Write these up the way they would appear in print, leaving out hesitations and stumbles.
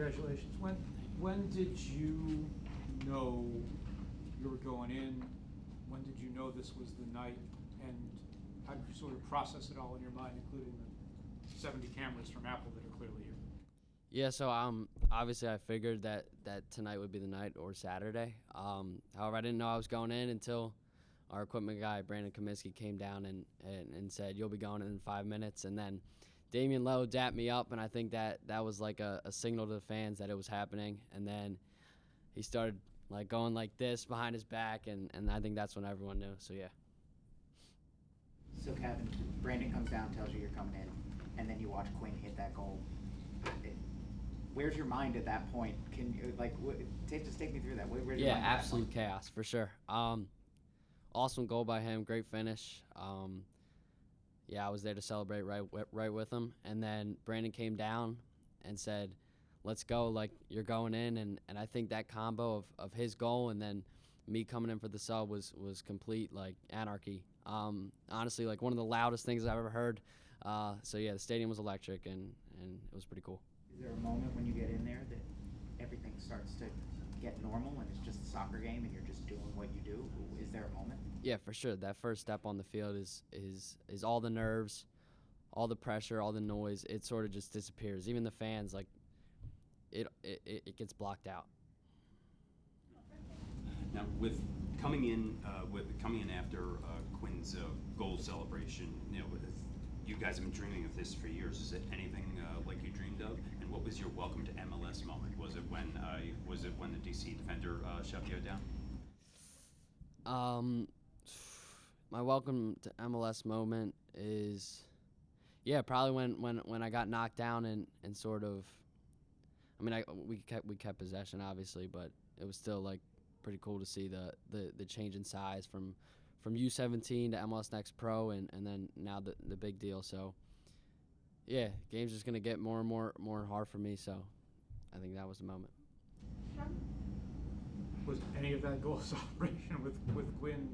Congratulations. When did you know you were going in? When did you know this was the night? And how did you sort of process it all in your mind, including the 70 cameras from Apple that are clearly here? Yeah, so obviously I figured that tonight would be the night or Saturday. However, I didn't know I was going in until our equipment guy, Brandon Kaminsky, came down and said, you'll be going in 5 minutes. And then Damian Lowe dapped me up, and I think that was like a signal to the fans that it was happening. And then he started like going like this behind his back, and I think that's when everyone knew. So, yeah. So, Cavan, Brandon comes down, tells you you're coming in, and then you watch Quinn hit that goal. Where's your mind at that point? Can you, just take me through that. Where's your mind absolute chaos, for sure. Awesome goal by him, great finish. I was there to celebrate right with him. And then Brandon came down and said, let's go, like, you're going in. And I think that combo of his goal and then me coming in for the sub was complete, like, anarchy. Honestly, like, one of the loudest things I've ever heard. The stadium was electric, and it was pretty cool. Is there a moment when you get in there that everything starts to get normal and it's just a soccer game and you're just doing what you do? Is there a moment? Yeah, for sure. That first step on the field is all the nerves, all the pressure, all the noise. It sort of just disappears. Even the fans, like, it gets blocked out. Now, with coming in after Quinn's goal celebration, you guys have been dreaming of this for years. Is it anything like you dreamed of? And what was your welcome to MLS moment? Was it when the DC defender shut you down? My welcome to MLS moment is, probably when I got knocked down and sort of, we kept possession obviously, but it was still like pretty cool to see the change in size from U17 to MLS Next Pro and then now the big deal. So game's just gonna get more and more hard for me. So I think that was the moment. Was any of that goal celebration with Quinn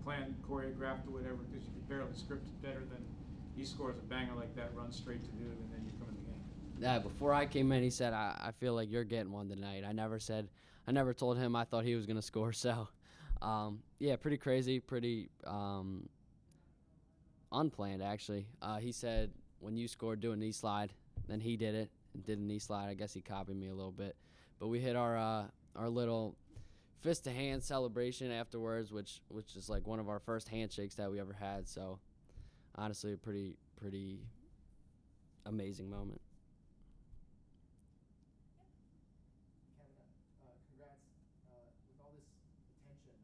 planned, choreographed, or whatever? Because you could barely script it better than he scores a banger like that, runs straight to do it, and then you come in the game. Yeah, before I came in, he said, I feel like you're getting one tonight. I never told him I thought he was gonna score. So, pretty crazy, pretty unplanned actually. He said when you scored, do a knee slide. Then he did it and did a knee slide. I guess he copied me a little bit, but we hit our little fist to hand celebration afterwards, which is like one of our first handshakes that we ever had. So honestly, a pretty amazing moment. Kevin, congrats. With all this attention,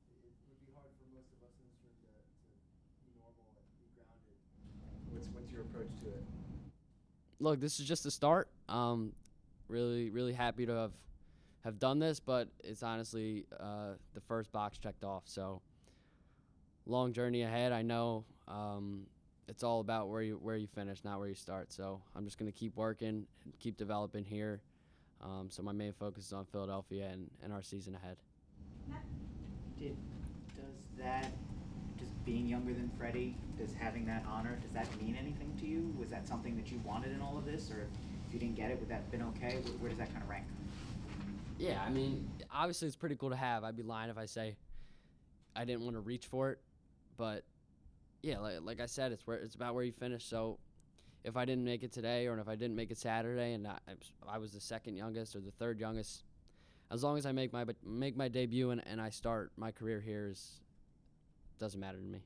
it would be hard for most of us in this room to be normal and be grounded. What's your approach to it? Look, this is just a start. Really happy to have done this, but it's honestly the first box checked off. So long journey ahead. I know it's all about where you finish, not where you start. So I'm just going to keep working, keep developing here. So my main focus is on Philadelphia and our season ahead. Does being younger than Freddy, does having that honor, does that mean anything to you? Was that something that you wanted in all of this, or if you didn't get it, would that have been okay? Where does that kind of rank? Yeah, obviously it's pretty cool to have. I'd be lying if I say I didn't want to reach for it, but like I said, it's about where you finish. So if I didn't make it today, or if I didn't make it Saturday, and I was the second youngest or the third youngest, as long as I make my debut and I start my career here, doesn't matter to me.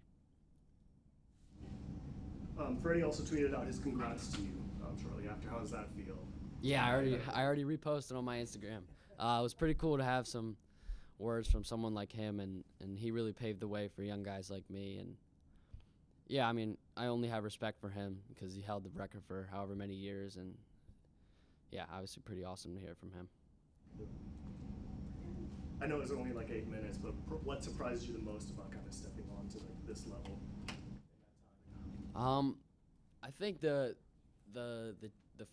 Freddy also tweeted out his congrats to you shortly after. How does that feel? Yeah, I already reposted on my Instagram. It was pretty cool to have some words from someone like him, and he really paved the way for young guys like me. And I only have respect for him because he held the record for however many years, and obviously pretty awesome to hear from him. I know it was only like 8 minutes, but what surprised you the most about kind of stepping on to this level in that time? I think the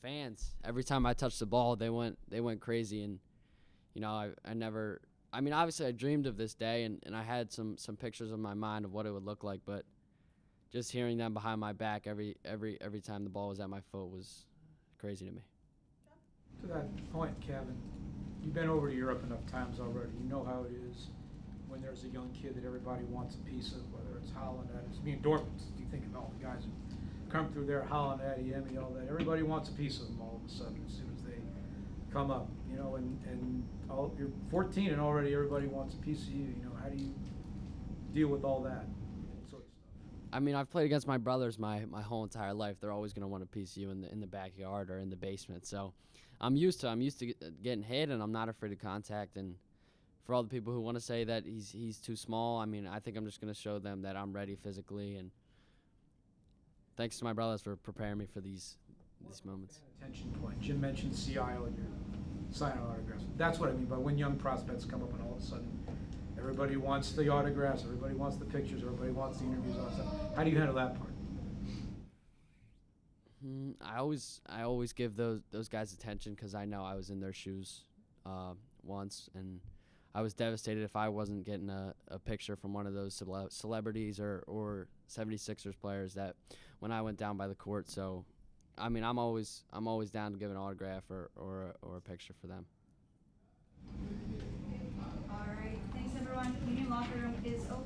fans, every time I touched the ball, they went crazy, and obviously I dreamed of this day, and I had some pictures in my mind of what it would look like, but just hearing them behind my back every time the ball was at my foot was crazy to me. To that point, Kevin, you've been over to Europe enough times already. You know how it is when there's a young kid that everybody wants a piece of, whether it's Holland, Dortmund. You think of all the guys who come through there, Holland, Adeyemi, all that. Everybody wants a piece of them all of a sudden as soon as they come up, you know, and you're 14 and already everybody wants a piece of you. You know, how do you deal with all that sort of stuff? I mean, I've played against my brothers my whole entire life. They're always going to want a piece of you in the backyard or in the basement. So I'm used to getting hit, and I'm not afraid of contact. And for all the people who want to say that he's too small, I mean, I think I'm just going to show them that I'm ready physically. And thanks to my brothers for preparing me for these moments. Attention point. Jim mentioned CI when you're signing autographs. That's what I mean by when young prospects come up and all of a sudden everybody wants the autographs, everybody wants the pictures, everybody wants the interviews, all that stuff. How do you handle that part? I always give those guys attention because I know I was in their shoes once, and I was devastated if I wasn't getting a picture from one of those celebrities or 76ers players that when I went down by the court. So, I mean, I'm always down to give an autograph or a picture for them. All right, thanks everyone. Union Locker Room is open.